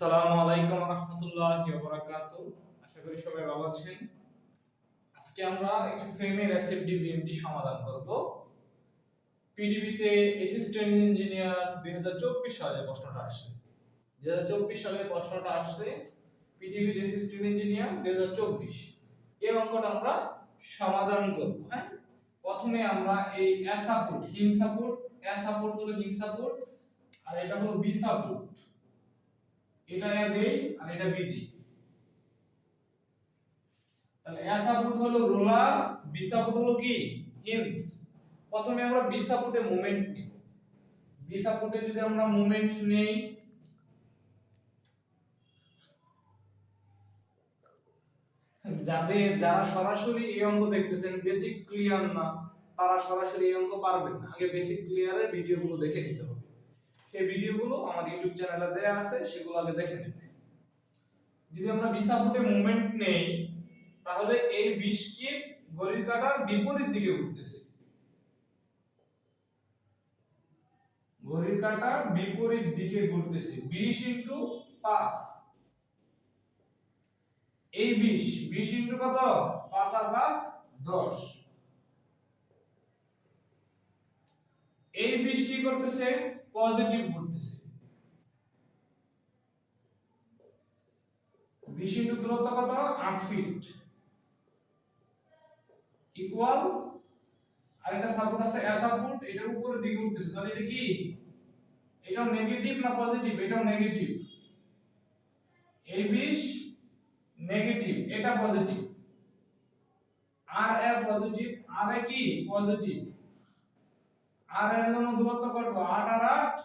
আসসালামু আলাইকুম ওয়া রাহমাতুল্লাহি ওয়া বারাকাতুহু। আশা করি সবাই ভালো আছেন। আজকে আমরা একটা ফ্রেমের এসএফডি বিএমডি সমাধান করব। পিডিবিতে অ্যাসিস্ট্যান্ট ইঞ্জিনিয়ার 2024 সালে প্রশ্নটা আসছে। 2024 সালে প্রশ্নটা আসছে পিডিবির অ্যাসিস্ট্যান্ট ইঞ্জিনিয়ার 2024। এই অঙ্কটা আমরা সমাধান করব, হ্যাঁ? প্রথমে আমরা এই এ সাপোর্ট, হিং সাপোর্ট, এ সাপোর্ট হলো হিং সাপোর্ট আর এটা হলো বি সাপোর্ট। এটা এ দেই আর এটা বি দেই। তাহলে এ সাপোর্ট হলো রোলার, বি সাপোর্ট হলো কি হিঞ্জ। প্রথমে আমরা বি সাপোর্টে মোমেন্ট নিব। বি সাপোর্টে যদি আমরা মোমেন্ট নেই, যারা সরাসরি এই অঙ্ক দেখতেছেন, বেসিক ক্লিয়ার না, তারা সরাসরি এই অঙ্ক পারবেন না। আগে বেসিক ক্লিয়ারের ভিডিওগুলো দেখে নিতে হবে। সেই ভিডিওগুলো আমার ইউটিউব চ্যানেলে দেয়া আছে, সেগুলো আগে দেখে নেবেন। যদি আমরা বি সাপোর্টে মোমেন্ট নেই, তাহলে এই 20 টি ঘড়ির কাঁটার বিপরীত দিকে ঘুরতেছে। ঘড়ির কাঁটা বিপরীত দিকে ঘুরতেছে। 20 ইনটু 5, এই 20 ইনটু কত? 5 আর 5 10। এই 20 কি করতেছে? পজিটিভ ঘুরতেছে। 20 ইনটু দূরত্ব কত? 8 ফিট ইকুয়াল, আরেকটা সাপোর্ট আছে এ সাপোর্ট, এটার উপরের দিকে উঠতেছে। তাহলে এটা কি? এটাও নেগেটিভ না পজিটিভ? এটাও নেগেটিভ। এই 20 নেগেটিভ, এটা পজিটিভ। আর এ পজিটিভ, আর এ কি পজিটিভ। আর এর জন্য দূরত্ব কত? 8 আর 8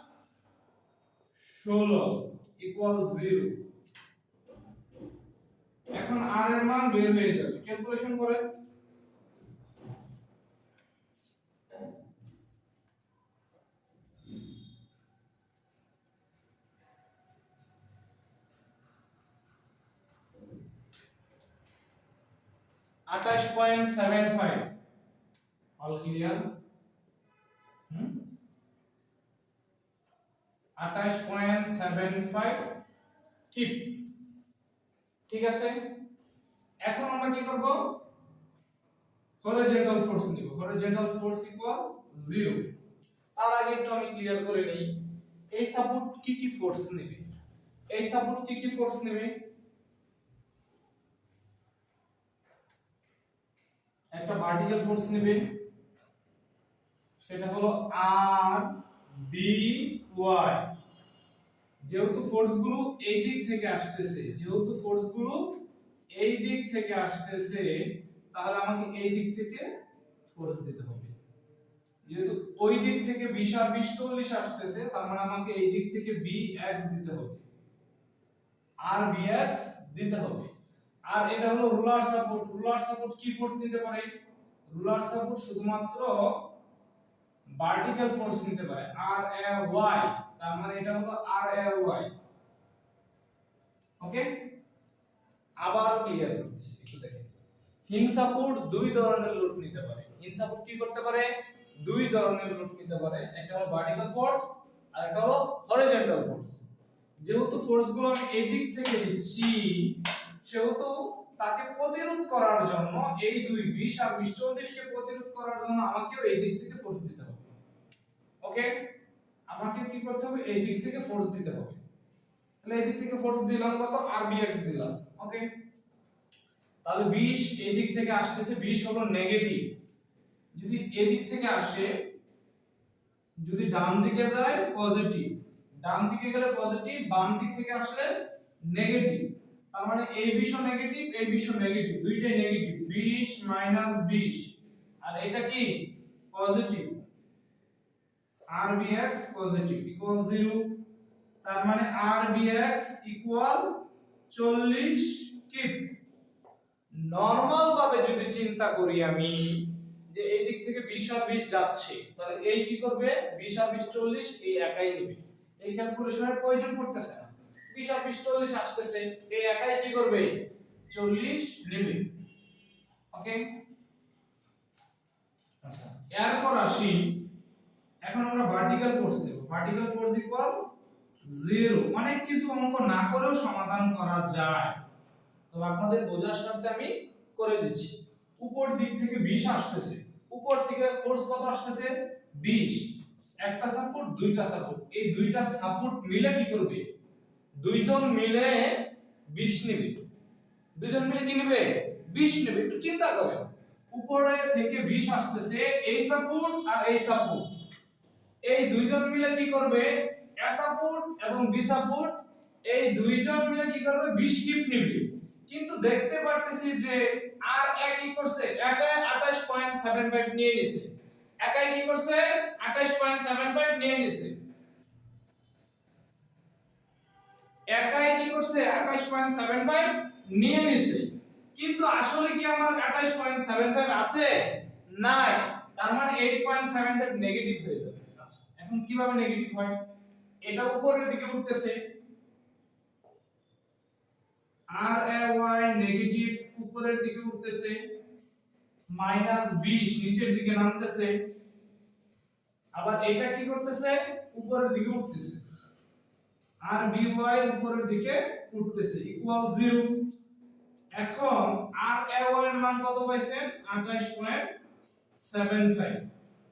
16 ইকুয়াল 0। এখন আর এর মান বের হয়ে যাবে। ক্যালকুলেশন করেন। আঠাশ point seven five. All clear? 28.75 keep. ঠিক আছে, এখন আমরা কি করব? হরিজন্টাল ফোর্স নিব। Horizontal force equal 0। তার আগে একটু আমি ক্লিয়ার করে নেই, এই সাপোর্ট কি কি ফোর্স নেবে। এই সাপোর্ট কি কি ফোর্স নেবে? একটা ভার্টিক্যাল ফোর্স নেবে, সেটা হলো আর বি ওয়াই। যেহেতু ফোর্সগুলো এই দিক থেকে আসতেছে, তাহলে আমাকে এই দিক থেকে ফোর্স দিতে হবে। যেহেতু ওই দিক থেকে 20 আর 20 40 আসতেছে, তার মানে আমাকে এই দিক থেকে bx দিতে হবে, আর bx দিতে হবে। আর এটা হলো রুলার সাপোর্ট। রুলার সাপোর্ট কি ফোর্স দিতে পারে? রুলার সাপোর্ট শুধুমাত্র ভার্টিক্যাল ফোর্স নিতে পারে, আর এ ওয়াই। তার মানে এটা হলো আর এ ওয়াই। ওকে, আবার ক্লিয়ার করতেছি, একটু দেখেন। হিং সাপোর্ট দুই ধরনের লোড নিতে পারে। হিং সাপোর্ট কি করতে পারে? দুই ধরনের লোড নিতে পারে। একটা হলো ভার্টিক্যাল ফোর্স আর একটা হলো হরিজন্টাল ফোর্স। যেহেতু ফোর্সগুলো আমি এই দিক থেকে দিচ্ছি, সেহেতু তাকে প্রতিরোধ করার জন্য এই দুই 20 আর 20 40 কে প্রতিরোধ করার জন্য আমাকেও এই দিক থেকে ফোর্স দিতে হবে। ওকে, আমাকে কি করতে হবে? এই দিক থেকে ফোর্স দিতে হবে। তাহলে এই দিক থেকে ফোর্স দিলাম কত? আর বিএক্স দিলাম। ওকে, তাহলে 20 এই দিক থেকে আসতেছে, 20 হলো নেগেটিভ। যদি এদিক থেকে আসে, যদি ডান দিকে যায় পজিটিভ, ডান দিকে গেলে পজিটিভ, বাম দিক থেকে আসলে নেগেটিভ। তার মানে এই 20 ও নেগেটিভ, এই 20 ও নেগেটিভ, দুইটাই নেগেটিভ। 20 মাইনাস 20, আর এটা কি পজিটিভ, আর বিএক্স পজিটিভ ইকুয়াল 0। তার মানে আর বিএক্স ইকুয়াল 40 কিপ। নরমাল ভাবে যদি চিন্তা করি আমি, যে এই দিক থেকে 20 আর 20 যাচ্ছে, তাহলে এই কি করবে? 20 আর 20 40, এই একাই নেবে। এই ক্যালকুলেশনের প্রয়োজন পড়তেছে না। 20 আর 20 40 আসতেছে, এই একাই কি করবে? 40 নেবে। ওকে, আচ্ছা, এরপর আসি, এখন আমরা ভার্টিক্যাল ফোর্স নেব। Vertical force equal 0। অনেক কিছু অঙ্ক না করেও সমাধান করা যায়, তো আপনাদের বোঝার স্বার্থে আমি করে দিচ্ছি। উপর দিক থেকে 20 আসতেছে, উপর থেকে ফোর্স কত আসতেছে 20, একটা সাপোর্ট দুইটা সাপোর্ট, এই দুইটা সাপোর্ট মিলে কি করবে, দুইজন মিলে 20 নেবে, দুইজন মিলে কি নেবে 20 নেবে। একটু চিন্তা করেন, উপরে থেকে 20 আসতেছে, এই সাপোর্ট আর এই সাপোর্ট, এই দুইজন মিলে কি করবে, এ সাপোর্ট এবং বি সাপোর্ট, এই দুইজন মিলে কি করবে 20 কিপ নেবে। কিন্তু দেখতে পারতেছি যে আর কি করছে, একাই 28.75 নিয়ে নিছে, একাই কি করছে 28.75 নিয়ে নিছে, একাই কি করছে 28.75 নিয়ে নিছে। কিন্তু আসলে কি আমার 28.75 আছে, নাই, তার মানে 8.75 নেগেটিভ হয়ে যাবে। আচ্ছা, এখন কিভাবে নেগেটিভ হয়, এটা উপরের দিকে উঠতেছে, আর এ ওয়াই নেগেটিভ উপরের দিকে উঠতেছে, -20 নিচের দিকে নামতেছে, আবার এটা কি করতেছে উপরের দিকে উঠতেছে, আর বি ওয়াই উপরের দিকে উঠতেছে ইকুয়াল 0। এখন আর এ ওয়াই এর মান কত পাইছেন 28.75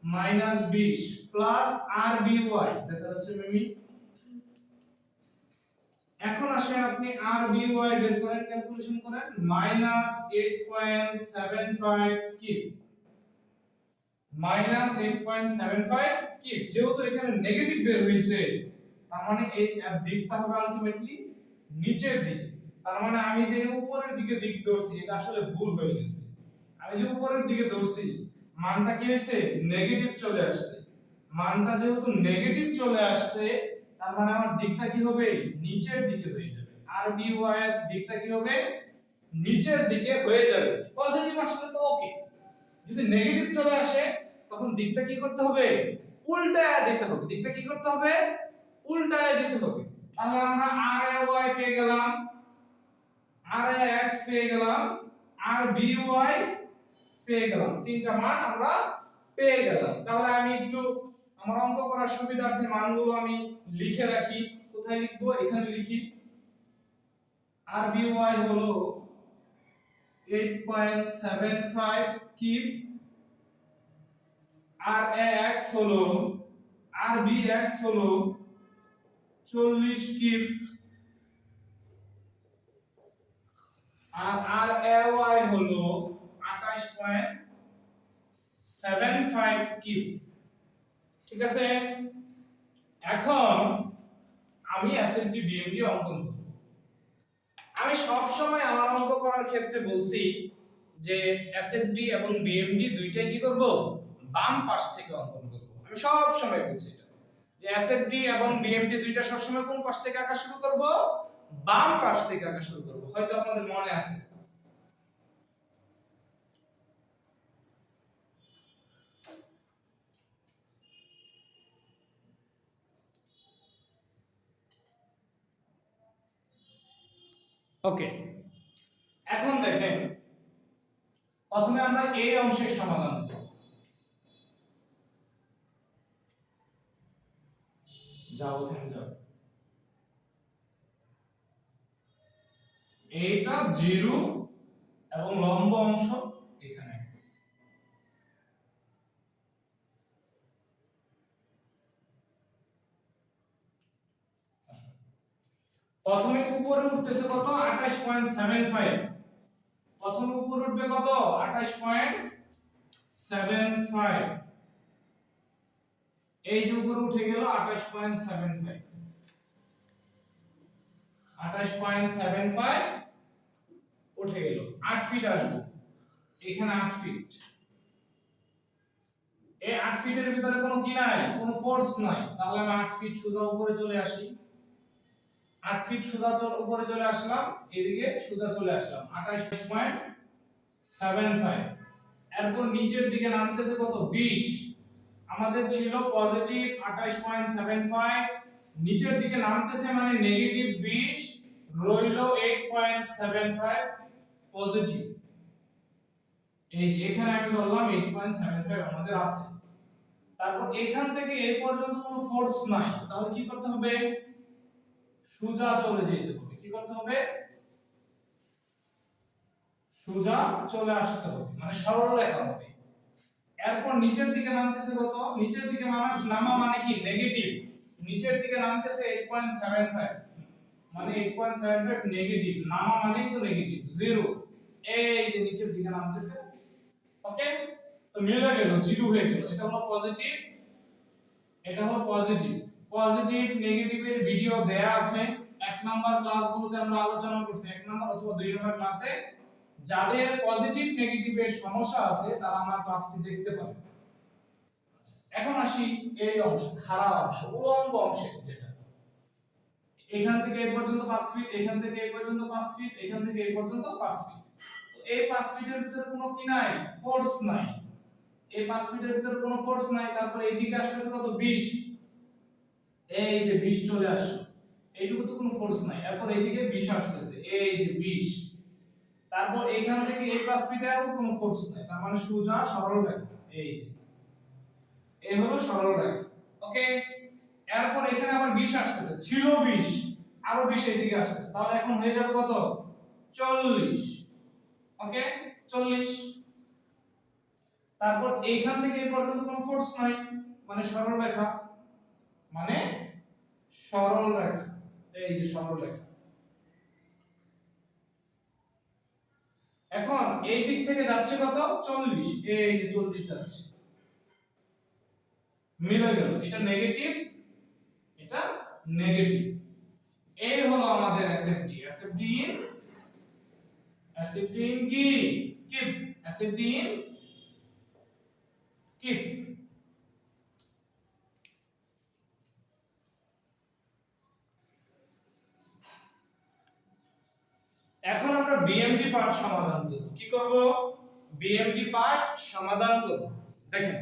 -20 প্লাস আর বি ওয়াই দেখা যাচ্ছে মেমি। এখন আসেন আপনি আর বি ওয়াই বের করেন, ক্যালকুলেশন করেন, -8.75 কিপ, -8.75 কিপ, যেহেতু এখানে নেগেটিভ বের হইছে, তার মানে এই দিকটা হবে আলটিমেটলি নিচের দিকে। তার মানে আমি যে উপরের দিকে দিক ধরছি এটা আসলে ভুল হয়ে গেছে, আমি যে উপরের দিকে ধরছি মানটা কি হয়েছে নেগেটিভ চলে আসছে, মানটা যেহেতু নেগেটিভ চলে আসছে তার মানে আমার দিকটা কি হবে নিচের দিকে হয়ে যাবে, আর বি ওয়াই এর দিকটা কি হবে নিচের দিকে হয়ে যাবে। পজিটিভ আসলে তো ওকে, যদি নেগেটিভ চলে আসে তখন দিকটা কি করতে হবে উল্টায় দিতে হবে, দিকটা কি করতে হবে উল্টায় দিতে হবে। তাহলে আমরা আর এ ওয়াই পেয়ে গেলাম, আর এ এক্স পেয়ে গেলাম, আর বি ওয়াই পেয়ে গেলাম, তিনটা মান আমরা পেয়ে গেলাম। তাহলে আমি একটু আমার অঙ্ক করার সুবিধার্থে মানগুলো আমি লিখে রাখি, কোথায় লিখবো এখানে লিখি, আর বি ওয়াই হলো 8.75 কিপ, আর এ এক্স হলো, আর বি এক্স হলো 40 কিপ, আর এ ওয়াই হলো 28.75 কিপ। ঠিক আছে, এখন আমি এসএনডি বিএমডি অঙ্কন করব। আমি সব সময় আমার অঙ্ক করার ক্ষেত্রে বলছি যে এসএনডি এবং বিএমডি দুইটাই কি করব বাম পাশ থেকে অঙ্কন করব। আমি সব সময় বলছি এটা যে এসএনডি এবং বিএমডি দুইটা সব সময় কোন পাশ থেকে আঁকা শুরু করব, বাম পাশ থেকে আঁকা শুরু করব। হয়তো আপনাদের মনে আছে। ওকে, এখন দেখেন প্রথমে আমরা এই অংশের সমাধান করব। যাও ওখানে যাও, এইটা 0 এবং লম্ব অংশ এখানে আসছে। প্রথমে উপরে উঠতেছে কত 28.75, প্রথমে উপরে উঠবে কত 28.75, এই যে উপরে উঠে গেল 28.75, 28.75 উঠে গেল, 8 ফিট আসবো এখানে, 8 ফিট, এই 8 ফিটের ভিতরে কোনো কি নাই, কোনো ফোর্স নাই, তাহলে আমি 8 ফিট সোজা উপরে চলে আসি, 8 ফিট সোজা উপরে চলে আসলাম, এদিকে সোজা চলে আসলাম 28.75, এরপর নিচের দিকে নামতেছে কত 20, আমাদের ছিল পজিটিভ 28.75, নিচের দিকে নামতেছে মানে নেগেটিভ 20, রইলো 8.75 পজিটিভ, এই যে এখানে আমি ধরলাম 8.75 আমাদের আছে। তারপর এখান থেকে এই পর্যন্ত কোনো ফোর্স নাই, তাহলে কি করতে হবে সোজা চলে যেতে হবে। কি করতে হবে? সোজা চলে আসতে হবে, মানে সরল রেখা হবে। এরপর নিচের দিকে নামতেছে কত? নিচের দিকে নামা মানে কি? নেগেটিভ। নিচের দিকে নামতেছে 8.75, মানে 8.75 নেগেটিভ। নামা মানেই তো নেগেটিভ, 0। এই যে নিচের দিকে নামতেছে। ওকে, তো মিলে গেল, 0 হয়ে গেল। এটা হলো পজিটিভ, এটা হলো পজিটিভ। পজিটিভ নেগেটিভের ভিডিও দেয়া আছে 1 নাম্বার ক্লাসগুলোতে আমরা আলোচনা করছি, 1 নাম্বার অথবা 2 নাম্বার ক্লাসে। যাদের পজিটিভ নেগেটিভের সমস্যা আছে তারা আমার ক্লাসটি দেখতে পারে। এখন আসি এই অংশ, খাড়া অংশ, উলম্ব অংশে, যেটা এখান থেকে এই পর্যন্ত 5 ফিট, এখান থেকে এই পর্যন্ত 5 ফিট, এখান থেকে এই পর্যন্ত 5 ফিট। তো এই 5 ফিটের ভিতরে কোনো কি নাই? ফোর্স নাই। এই 5 ফিটের ভিতরে কোনো ফোর্স নাই। তারপর এইদিকে আসতেছে কত? 20। এই যে 20 চলে আসলো, এইটুকু তো কোনো ফোর্স নাই। এরপর এইদিকে 20 আসতেছে, এই যে 20। তারপর এইখান থেকে এই 5 ফিটেও কোনো ফোর্স নাই, তার মানে সোজা সরল রেখা। এই যে এই হলো সরল রেখা। ওকে, এরপর এখানে আবার 20 আসতেছে, ছিল 20, আরো 20 এইদিকে আসতেছে, তাহলে এখন হয়ে যাবে কত? 40। ওকে, 40। তারপর এইখান থেকে এই পর্যন্ত কোনো ফোর্স নাই, মানে সরল রেখা, মানে সরল রেখা। এই যে সরল রেখা। এখন এই দিক থেকে যাচ্ছে কত? 40। এই যে 40 যাচ্ছে, মিলে গেল। এটা নেগেটিভ, এটা নেগেটিভ। এই হলো আমাদের SFD. SFD in, SFD in কি? কিপ। SFD in keep. এখন আমরা বিএমডি পার্ট সমাধান করব। কি করব? বিএমডি পার্ট সমাধান করব। দেখেন,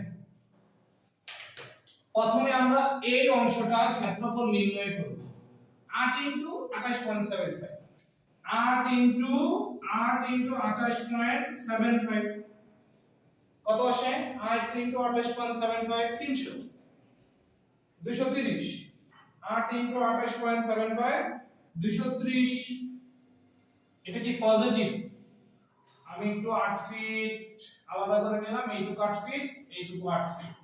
প্রথমে আমরা এই অংশটার ক্ষেত্রফল নির্ণয় করব। 8 * 28.75, 8 * 28.75 কত আসে? 8 * 28.75 300, 230। 8 * 28.75 230। এটা কি পজিটিভ? আমি একটু 8 ফিট আলাদা করে নিলাম, এইটুকু 8 ফিট, এইটুকু 8 ফিট।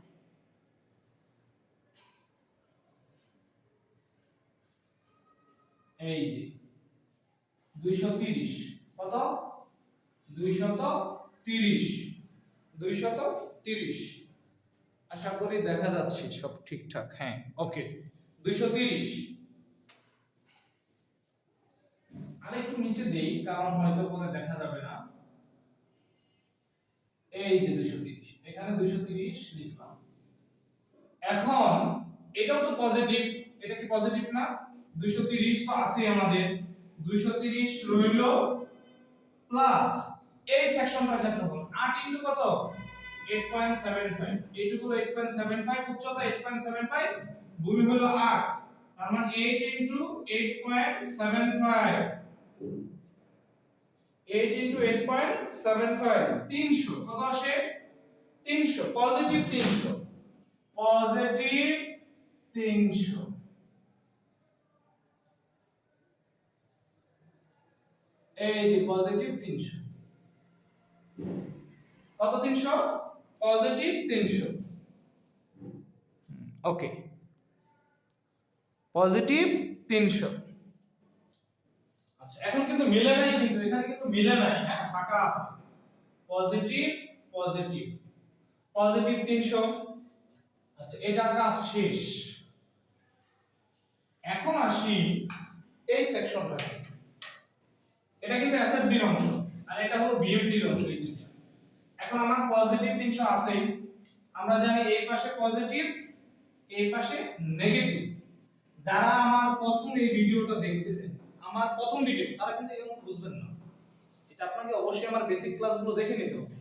এই যে 230 কত? 230, 230। আশা করি দেখা যাচ্ছে সব ঠিকঠাক। হ্যাঁ, ওকে, 230। আর একটু নিচে দেই, কারণ হয়তো পরে দেখা যাবে না। এই যে 230, এখানে 230 লিখলাম। এখন এটাও তো পজিটিভ, এটা কি পজিটিভ না? 230 তো আছে আমাদের, 230 রইল প্লাস এই সেকশনটার ক্ষেত্রফল 8 ইনটু কত? 8.75। এইটুকু 8.75, উচ্চতা 8.75, ভূমি হলো 8, তার মানে 8 ইনটু 8.75, 8 ইনটু 8.75 300। কত আসে? 300, পজিটিভ 300, পজিটিভ 300। এই যে পজিটিভ 300। কত? 300, পজিটিভ 300। ওকে, পজিটিভ 300। আচ্ছা, এখন কিন্তু মিলে নাই, কিন্তু এখানে কিন্তু মিলে নাই, হ্যাঁ, ফাঁকা আছে। Positive, positive, positive 300। আচ্ছা, এটার কাজ শেষ। এখন আসি এই সেকশনটাতে। এটা কিন্তু এসএফডি এর অংশ আর এটা হলো বিএমডি এর অংশ, এই দুইটা। এখন আমার পজিটিভ 300 আছে, আমরা জানি এই পাশে পজিটিভ, এই পাশে নেগেটিভ। যারা আমার প্রথম এই ভিডিওটা দেখতেছেন, আমার প্রথম ভিডিও, তারা কিন্তু এরকম বুঝবেন না। এটা আপনাকে অবশ্যই আমার বেসিক ক্লাসগুলো দেখে নিতে হবে।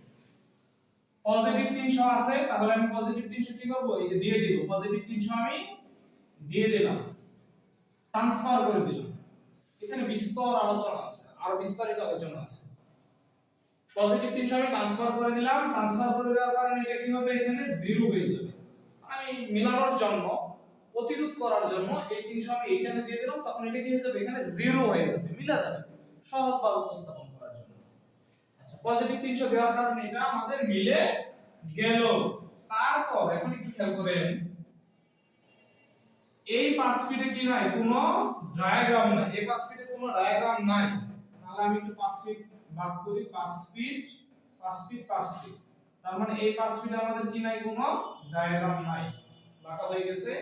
পজিটিভ 300 আছে, তাহলে আমি পজিটিভ 300 কি করব? এই যে দিয়ে দিব, পজিটিভ 300 আমি দিয়ে দিলাম, ট্রান্সফার করে দিলাম। এখানে বিস্তর আলোচনা আছে, আরো বিস্তারিত আলোচনা আছে। পজিটিভ 300 আমি ট্রান্সফার করে দিলাম, ট্রান্সফার করে দেওয়ার কারণে এটা কি হবে? এখানে 0 হয়ে যাবে। আমি মিলানোর জন্য প্রতিরোধ করার জন্য এই 300 আমি এখানে দিয়ে দিলাম, তখন এটা কি হয়ে যাবে, এখানে 0 হয়ে যাবে, মিলা যাবে সহজভাবে উপস্থাপন করার জন্য। আচ্ছা, পজিটিভ 300 দেওয়ার কারণে এটা আমাদের মিলে গেল। তারপর এখন একটু খেয়াল করেন, এই 5 ফিটে কি নাই, কোনো ডায়াগ্রাম নাই, এই 5 ফিটে কোনো ডায়াগ্রাম নাই। তাহলে আমি একটু 5 ফিট ভাগ করি, 5 ফিট 5 ফিট 5 ফিট, তার মানে এই 5 ফিটে আমাদের কি নাই, কোনো ডায়াগ্রাম নাই, বাঁকা হয়ে গেছে।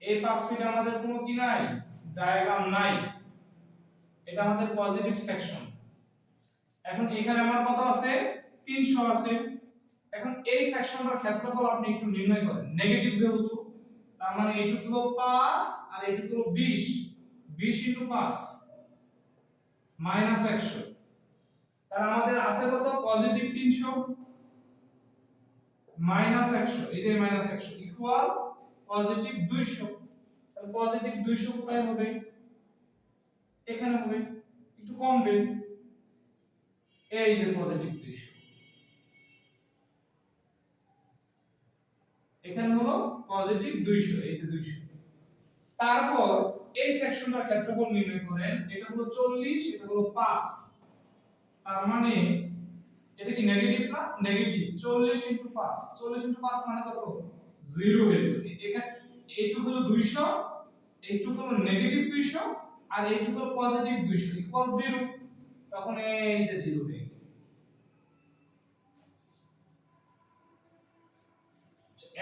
এই 5 ফিটে আমাদের কোনো কি নাই, ডায়াগ্রাম নাই, এটা আমাদের পজিটিভ সেকশন। এখন এখানে আমার কত আছে, 300 আছে। এখন এই সেকশনটার ক্ষেত্রফল আপনি একটু নির্ণয় করেন, নেগেটিভ যেহেতু, তার মানে এইটুকু হলো 5 আর এইটুকু হলো 20, 20 * 5 -100। তার আমাদের আছে কত, পজিটিভ 300 -100, এই যে -100 ইকুয়াল পজিটিভ 200। তাহলে পজিটিভ 200 কোথায় হবে, এখানে হবে, একটু কমবে, এই যে পজিটিভ 200, এখানে হলো পজিটিভ 200, এই যে 200। তারপর এই সেকশনটার ক্ষেত্রফল নির্ণয় করেন, এটা হলো 40, এটা হলো 5, তার মানে এটা কি নেগেটিভ না, নেগেটিভ, 40 * 5, 40 * 5 মানে কত, 0 হয়ে গেল। এখানে এইটুকু হলো 200, এইটুকু হলো নেগেটিভ 200, আর এইটুকু হলো পজিটিভ 200 ইকুয়াল 0, তখন এই যে 0 হয়ে গেল।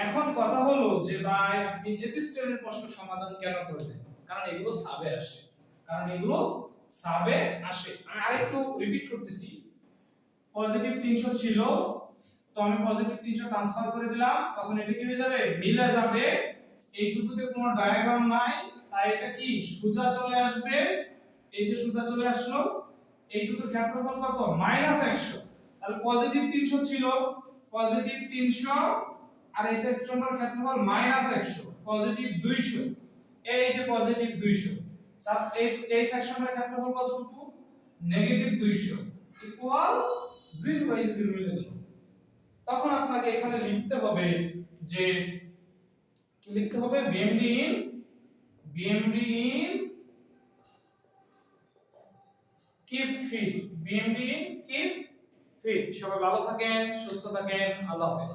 এখন কথা হলো যে ভাই আপনি অ্যাসিস্ট্যান্টের প্রশ্ন সমাধান কেন করবেন, কারণ এগুলো সাবে আসে, কারণ এগুলো সাবে আসে। আমি আরেকটু রিপিট করতেছি, পজিটিভ 300 ছিল, তো আমি পজিটিভ 300 ট্রান্সফার করে দিলাম, তখন এটা কি হয়ে যাবে, মিলে যাবে, এইটুকুতে কোনো ডায়াগ্রাম নাই, তাই এটা কি সোজা চলে আসবে, এই যে সোজা চলে আসলো। এইটুকুর ক্ষেত্রফল কত, -100, তাহলে পজিটিভ 300 ছিল, পজিটিভ 300, আর এই সেকশনটার ক্ষেত্রফল -100, পজিটিভ 200, এই যে পজিটিভ 200, তার এই সেকশনের ক্ষেত্রফল কতটুকু, নেগেটিভ 200 ইকুয়াল 0, এই যে 0 মিলে গেল। তখন আপনাকে এখানে লিখতে হবে যে, কি লিখতে হবে, BMD in keep fit, BMD in keep fit. সবাই ভালো থাকেন, সুস্থ থাকেন, আল্লাহ হাফেজ।